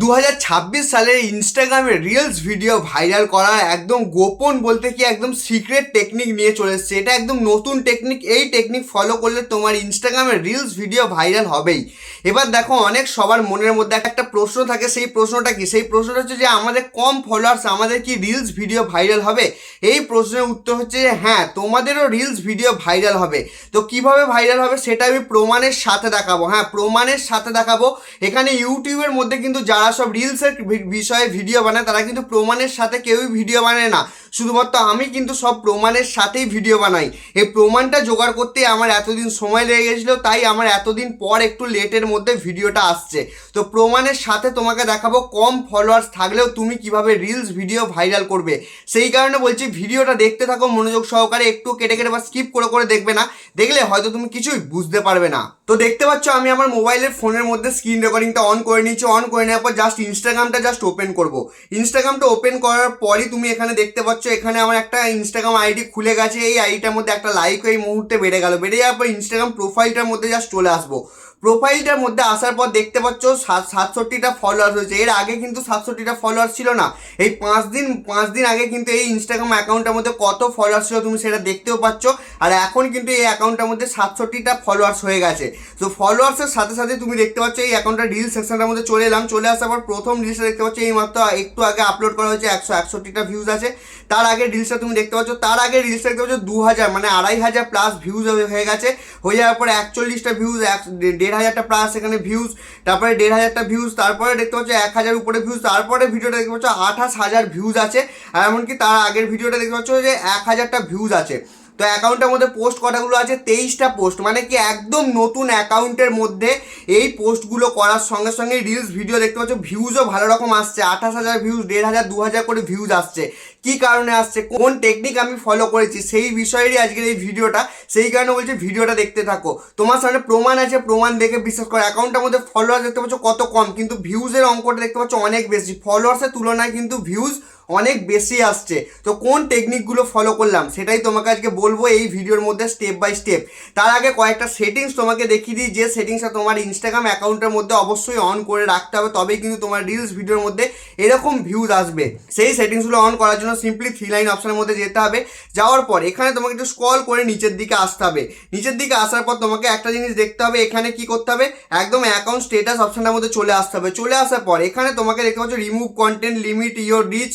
2026 সালের ইনস্টাগ্রামে reels video viral করার একদম গোপন বলতে কি একদম সিক্রেট টেকনিক নিয়ে চলে এসছে। এটা একদম নতুন টেকনিক। এই টেকনিক ফলো করলে তোমার ইনস্টাগ্রামে রিলস ভিডিও ভাইরাল হবেই। এবার দেখো, অনেক সবার মনের মধ্যে একটা প্রশ্ন থাকে। সেই প্রশ্নটা কি? সেই প্রশ্নটা হচ্ছে যে আমাদের কম ফলোয়ার্স, আমাদের কি রিলস ভিডিও ভাইরাল হবে? এই প্রশ্নের উত্তর হচ্ছে যে হ্যাঁ, তোমাদেরও রিলস ভিডিও ভাইরাল হবে। তো কিভাবে ভাইরাল হবে সেটা আমি প্রমাণের সাথে দেখাবো। হ্যাঁ, প্রমাণের সাথে দেখাবো। এখানে ইউটিউবের মধ্যে কিন্তু যারা সব রিলসের বিষয়ে ভিডিও বানায় তারা কিন্তু প্রমাণের সাথে কেউই ভিডিও বানায় না। শুধুমাত্র আমি কিন্তু সব প্রমাণের সাথেই ভিডিও বানাই। এই প্রমাণটা জোগাড় করতে আমার এতদিন সময় লেগে গেছিলো, তাই আমার এতদিন পর একটু লেটের মধ্যে ভিডিওটা আসছে। তো প্রমাণের সাথে তোমাকে দেখাবো কম ফলোয়ার্স থাকলেও তুমি কিভাবে রিলস ভিডিও ভাইরাল করবে। সেই কারণে বলছি ভিডিওটা দেখতে থাকো মনোযোগ সহকারে, একটু কেটে কেটে বা স্কিপ করে করে দেখবে না। দেখলে হয়তো তুমি কিছুই বুঝতে পারবে না। তো দেখতে পাচ্ছ আমি আমার মোবাইলের ফোনের মধ্যে স্ক্রিন রেকর্ডিংটা অন করে নিচ্ছি। অন করে নেওয়ার পর জাস্ট ইনস্টাগ্রামটা জাস্ট ওপেন করবো। ইনস্টাগ্রামটা ওপেন করার পরই তুমি এখানে দেখতে পাচ্ছ এখানে আমার একটা ইনস্টাগ্রাম আইডি খুলে গেছে। এই আইডিটার মধ্যে একটা লাইক এই মুহূর্তে বেড়ে গেল। বেড়ে যাওয়ার পর ইনস্টাগ্রাম প্রোফাইলটার মধ্যে জাস্ট চলে আসবো। প্রোফাইলটার মধ্যে আসার পর দেখতে পাচ্ছ 67টা ফলোয়ার্স হয়েছে। এর আগে কিন্তু 67টা ফলোয়ার্স ছিল না। এই 5 দিন আগে কিন্তু এই ইনস্টাগ্রাম অ্যাকাউন্টের মধ্যে কত ফলোয়ার্স ছিল তুমি সেটা দেখতেও পাচ্ছ। আর এখন কিন্তু এই অ্যাকাউন্টের মধ্যে 67টা ফলোয়ার্স হয়ে গেছে। তো ফলোয়ার্সের সাথে সাথে তুমি দেখতে পাচ্ছ এই অ্যাকাউন্টটা রিল সেকশনটার মধ্যে চলে এলাম। চলে আসার পর প্রথম রিলসটা দেখতে পাচ্ছ এই মাত্র একটু আগে আপলোড করা হয়েছে, 161টা ভিউজ আছে। তার আগে রিলসটা তুমি দেখতে পাচ্ছ, তার আগে রিলসটা দেখতে পাচ্ছ 2000 মানে 2500 প্লাস ভিউজ হয়ে গেছে। হয়ে যাওয়ার পরে 41টা ভিউজ, 1500টা প্লাস এখানে ভিউজ, তারপরে 1500টা ভিউজ, তারপরে দেখতে পাচ্ছ 1000 উপরে ভিউজ, তারপরে ভিডিওটা দেখতে পাচ্ছ 28,000 ভিউজ আছে। আর এমনকি তার আগের ভিডিওটা দেখতে পাচ্ছ যে 1000টা ভিউজ আছে। তো অ্যাকাউন্টের মধ্যে পোস্ট কটাগুলো আছে? 23টা পোস্ট। মানে কি একদম নতুন অ্যাকাউন্টের মধ্যে এই পোস্টগুলো করার সঙ্গে সঙ্গে রিলস ভিডিও দেখতে পাচ্ছ ভিউজও ভালো রকম আসছে। 28,000 ভিউজ, 1500, 2000 করে ভিউজ আসছে। কি কারণে আসছে, কোন টেকনিক আমি ফলো করেছি সেই বিষয়েরই আজকের এই ভিডিওটা। সেই কারণে বলছি ভিডিওটা দেখতে থাকো। তোমার সামনে প্রমাণ আছে, প্রমাণ দেখে বিশ্বাস করো। অ্যাকাউন্টের মধ্যে ফলোয়ার্স দেখতে পাচ্ছ কত কম, কিন্তু ভিউজের অঙ্কটা দেখতে পাচ্ছ অনেক বেশি। ফলোয়ার্সের তুলনায় কিন্তু ভিউজ অনেক বেশি আসছে। তো কোন টেকনিকগুলো ফলো করলাম সেটাই তোমাকে আজকে বলবো এই ভিডিওর মধ্যে স্টেপ বাই স্টেপ। তার আগে কয়েকটা সেটিংস তোমাকে দেখিয়ে দিই, যে সেটিংসটা তোমার ইনস্টাগ্রাম অ্যাকাউন্টের মধ্যে অবশ্যই অন করে রাখতে হবে, তবেই কিন্তু তোমার রিলস ভিডিওর মধ্যে এরকম ভিউজ আসবে। সেই সেটিংসগুলো অন করার জন্য সিম্পলি 3 লাইন অপশনের মধ্যে যেতে হবে। যাওয়ার পর এখানে তোমাকে একটু স্ক্রল করে নিচের দিকে আসতে হবে। নিচের দিকে আসার পর তোমাকে একটা জিনিস দেখতে হবে, এখানে কি করতে হবে, একদম অ্যাকাউন্ট স্টেটাস অপশনটার মধ্যে চলে আসতে হবে। চলে আসার পর এখানে তোমাকে দেখতে পাচ্ছ remove content, limit your reach,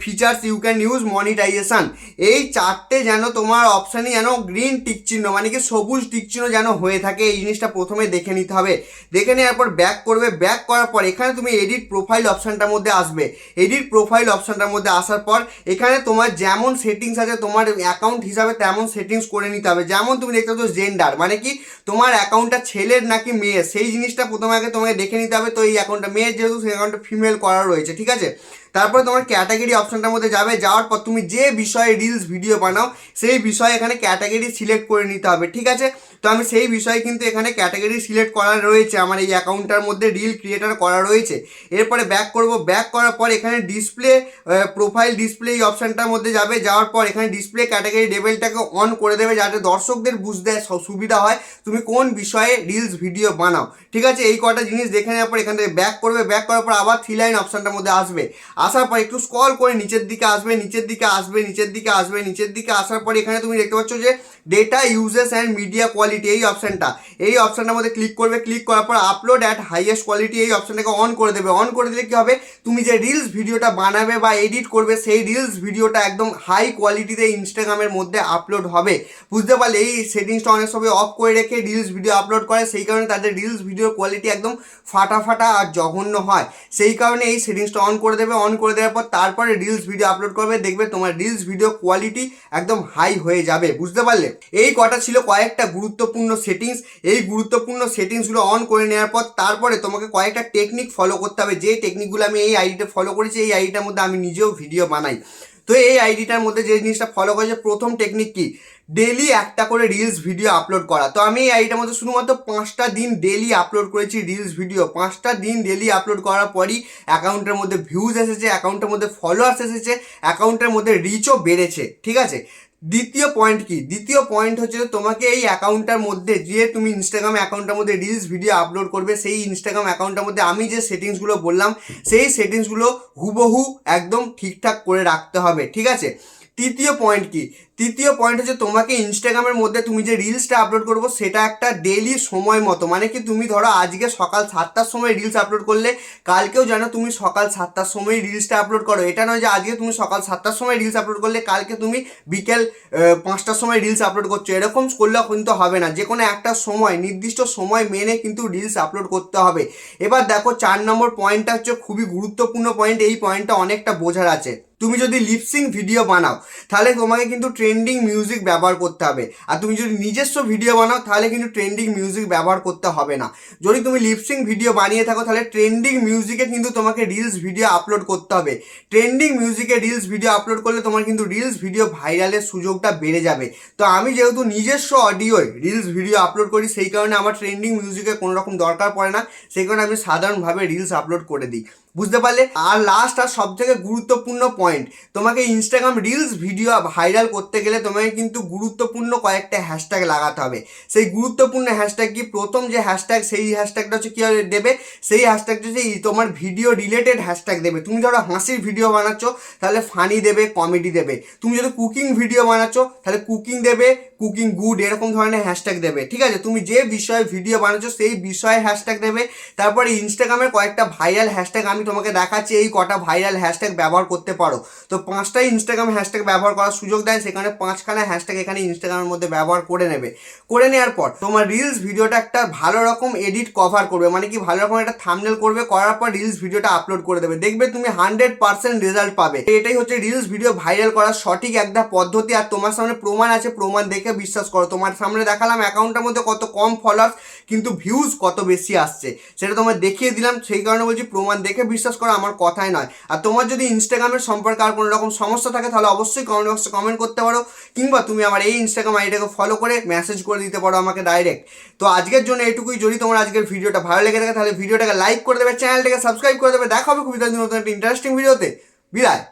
features you can use, monetization. এই চারটে যেন তোমার অপশানই যেন গ্রিন টিক চিহ্ন মানে কি সবুজ টিক চিহ্ন যেন হয়ে থাকে, এই জিনিসটা প্রথমে দেখে নিতে হবে। দেখে নেওয়ার পর ব্যাক করবে। ব্যাক করার পর এখানে তুমি এডিট প্রোফাইল অপশানটার মধ্যে আসবে। এডিট প্রোফাইল অপশানটার মধ্যে আসার পর এখানে তোমার যেমন সেটিংস আছে তোমার অ্যাকাউন্ট হিসাবে তেমন সেটিংস করে নিতে হবে। যেমন তুমি দেখতে পাচ্ছ জেন্ডার মানে কি তোমার অ্যাকাউন্টটা ছেলের নাকি মেয়ের, সেই জিনিসটা প্রথমে আগে তোমাকে দেখে নিতে হবে। তো এই অ্যাকাউন্টটা মেয়ের, যেহেতু সেই অ্যাকাউন্টটা ফিমেল করা রয়েছে, ঠিক আছে। তারপরে তোমার ক্যাটাগরি অপশনটার মধ্যে যাবে। যাওয়ার পর তুমি যে বিষয়ে রিলস ভিডিও বানাও সেই বিষয়ে এখানে ক্যাটাগরি সিলেক্ট করে নিতে হবে, ঠিক আছে। তো আমি সেই বিষয়ে কিন্তু এখানে ক্যাটাগরি সিলেক্ট করা রয়েছে, আমার এই অ্যাকাউন্টটার মধ্যে রিল ক্রিয়েটার করা রয়েছে। এরপরে ব্যাক করব। ব্যাক করার পর এখানে ডিসপ্লে প্রোফাইল ডিসপ্লে এই অপশানটার মধ্যে যাবে। যাওয়ার পর এখানে ডিসপ্লে ক্যাটাগরি লেভেলটাকে অন করে দেবে, যাতে দর্শকদের বুঝতে সুবিধা হয় তুমি কোন বিষয়ে রিলস ভিডিও বানাও, ঠিক আছে। এই কটা জিনিস দেখে নেওয়ার পর এখান থেকে ব্যাক করবে। ব্যাক করার পর আবার 3 লাইন অপশানটার মধ্যে আসবে। আসার পর একটু স্ক্রল করে নিচের দিকে আসবে, নিচের দিকে আসবে, নিচের দিকে আসবে। নিচের দিকে আসার পর এখানে তুমি দেখতে পাচ্ছ যে data uses and media quality এই অপশানটা, এই অপশানটার মধ্যে ক্লিক করবে। ক্লিক করার পর আপলোড অ্যাট হাইয়েস্ট কোয়ালিটি এই অপশানটাকে অন করে দেবে। অন করে দিলে কি হবে, তুমি যে রিলস ভিডিওটা বানাবে বা এডিট করবে সেই রিলস ভিডিওটা একদম হাই কোয়ালিটিতে ইনস্টাগ্রামের মধ্যে আপলোড হবে। বুঝতে পারলে এই সেটিংসটা অনেক সময় অফ করে রেখে রিলস ভিডিও আপলোড করে, সেই কারণে তাদের রিলস ভিডিওর কোয়ালিটি একদম ফাটা আর জঘন্য হয়। সেই কারণে এই সেটিংসটা অন করে দেবে। অন করে দেওয়ার পর তারপরে রিলস ভিডিও আপলোড করবে, দেখবে তোমার রিলস ভিডিও কোয়ালিটি একদম হাই হয়ে যাবে। বুঝতে পারলে, এই কটা ছিল কয়েকটা গুরুত্বপূর্ণ সেটিংস। এই গুরুত্বপূর্ণ সেটিংসগুলো অন করে নেওয়ার পর তারপরে তোমাকে কয়েকটা টেকনিক ফলো করতে হবে, যে টেকনিকগুলো আমি এই আইডিতে ফলো করেছি। এই আইডিটার মধ্যে আমি নিজেও ভিডিও বানাই। তো এই আইডিটার মধ্যে যে জিনিসটা ফলো করেছে, প্রথম টেকনিক কি, ডেলি একটা করে রিলস ভিডিও আপলোড করা। তো আমি এই আইডিটার মধ্যে শুধুমাত্র 5টা দিন ডেলি আপলোড করেছি রিলস ভিডিও। 5টা দিন ডেলি আপলোড করার পরই অ্যাকাউন্টের মধ্যে ভিউজ এসেছে, অ্যাকাউন্টের মধ্যে ফলোয়ার্স এসেছে, অ্যাকাউন্টের মধ্যে রিচও বেড়েছে, ঠিক আছে। দ্বিতীয় পয়েন্ট কি? দ্বিতীয় পয়েন্ট হচ্ছে যে তোমাকে এই অ্যাকাউন্টটার মধ্যে যে তুমি ইনস্টাগ্রাম অ্যাকাউন্টটার মধ্যে রিলস ভিডিও আপলোড করবে, সেই ইনস্টাগ্রাম অ্যাকাউন্টটার মধ্যে আমি যে সেটিংসগুলো বললাম সেই সেটিংসগুলো হুবহু একদম ঠিকঠাক করে রাখতে হবে, ঠিক আছে? তৃতীয় পয়েন্ট কি? তৃতীয় পয়েন্ট হচ্ছে তোমাকে ইনস্টাগ্রামের মধ্যে তুমি যে রিলসটা আপলোড করবো সেটা একটা ডেইলি সময় মতো, মানে কি তুমি ধরো আজকে সকাল 7টার সময় রিলস আপলোড করলে কালকেও যেন তুমি সকাল 7টার সময় রিলসটা আপলোড করো। এটা নয় যে আজকে তুমি সকাল 7টার সময় রিলস আপলোড করলে কালকে তুমি বিকেল 5টার সময় রিলস আপলোড করছো, এরকম করলেও কিন্তু হবে না। যে কোনো একটা সময়, নির্দিষ্ট সময় মেনে কিন্তু রিলস আপলোড করতে হবে। এবার দেখো 4 নম্বর পয়েন্টটা হচ্ছে খুবই গুরুত্বপূর্ণ পয়েন্ট, এই পয়েন্টটা অনেকটা বোঝার আছে। তুমি যদি লিপসিং ভিডিও বানাও তাহলে তোমাকে কিন্তু ট্রেন্ডিং মিউজিক ব্যবহার করতে হবে, আর তুমি যদি নিজস্ব ভিডিও বানাও তাহলে কিন্তু ট্রেন্ডিং মিউজিক ব্যবহার করতে হবে না। যদি তুমি লিপসিং ভিডিও বানিয়ে থাকো তাহলে ট্রেন্ডিং মিউজিকে কিন্তু তোমাকে রিলস ভিডিও আপলোড করতে হবে। ট্রেন্ডিং মিউজিকে রিলস ভিডিও আপলোড করলে তোমার কিন্তু রিলস ভিডিও ভাইরালের সুযোগটা বেড়ে যাবে। তো আমি যেহেতু নিজস্ব অডিওয় রিলস ভিডিও আপলোড করি সেই কারণে আমার ট্রেন্ডিং মিউজিকে কোনো রকম দরকার পড়ে না, সেই কারণে আমি সাধারণভাবে রিলস আপলোড করে দিই। বুঝতে পারলে? আর লাস্ট আর সব থেকে গুরুত্বপূর্ণ পয়েন্ট, তোমাকে ইনস্টাগ্রাম রিলস ভিডিও ভাইরাল করতে গেলে তোমাকে কিন্তু গুরুত্বপূর্ণ কয়েকটা হ্যাশট্যাগ লাগাতে হবে। সেই গুরুত্বপূর্ণ হ্যাশট্যাগ কি? প্রথম যে হ্যাশট্যাগ সেই হ্যাশট্যাগটা হচ্ছে কী দেবে? সেই হ্যাশট্যাগটা হচ্ছে তোমার ভিডিও রিলেটেড হ্যাশট্যাগ দেবে। তুমি ধরো হাসির ভিডিও বানাচ্ছ তাহলে ফানি দেবে, কমেডি দেবে। তুমি যদি কুকিং ভিডিও বানাচ্ছ তাহলে কুকিং দেবে, কুকিং গুড, এরকম ধরনের হ্যাশট্যাগ দেবে, ঠিক আছে? তুমি যে বিষয়ে ভিডিও বানাচ্ছ সেই বিষয়ে হ্যাশট্যাগ দেবে। তারপরে ইনস্টাগ্রামের কয়েকটা ভাইরাল হ্যাশট্যাগ আমি তোমাকে দেখাচ্ছি, এই কটা ভাইরাল হ্যাশট্যাগ ব্যবহার করতে পারো। তো 5টাই ইনস্টাগ্রাম হ্যাশট্যাগ ব্যবহার করার সুযোগ দেয়, সেখানে 5খানা হ্যাশট্যাগ এখানে ইনস্টাগ্রামের মধ্যে ব্যবহার করে নেবে। করে নেওয়ার পর তোমার রিলস ভিডিওটা একটা ভালো রকম এডিট কভার করবে, মানে কি ভালো রকম একটা থাম্বনেল করবে, করার পর রিলস ভিডিওটা আপলোড করে দেবে। দেখবে তুমি 100% রেজাল্ট পাবে। এটাই হচ্ছে রিলস ভিডিও ভাইরাল করার সঠিক একটা পদ্ধতি। আর তোমার সামনে প্রমাণ আছে, প্রমাণ দেখে বিশ্বাস করো। তোমার সামনে দেখালাম অ্যাকাউন্টের মধ্যে কত কম ফলোয়ার্স কিন্তু ভিউজ কত বেশি আসছে, সেটা তোমার দেখিয়ে দিলাম। সেই কারণে বলছি প্রমাণ দেখে বিশ্বাস করো, আমার কথাই নয়। আর তোমার যদি ইনস্টাগ্রামের সম্পর্কে আর কোনো রকম সমস্যা থাকে তাহলে অবশ্যই কমেন্ট বক্সে কমেন্ট করতে পারো, কিংবা তুমি আমার এই ইনস্টাগ্রাম আইডিটাকে ফলো করে মেসেজ করে দিতে পারো আমাকে ডাইরেক্ট। তো আজকের জন্য এটুকুই। যদি তোমার আজকের ভিডিওটা ভালো লেগে থাকে তাহলে ভিডিওটাকে লাইক করে দেবে, চ্যানেলটাকে সাবস্ক্রাইব করে দেবে। দেখা হবে খুবই নতুন একটা ইন্টারেস্টিং ভিডিওতে। বিদায়।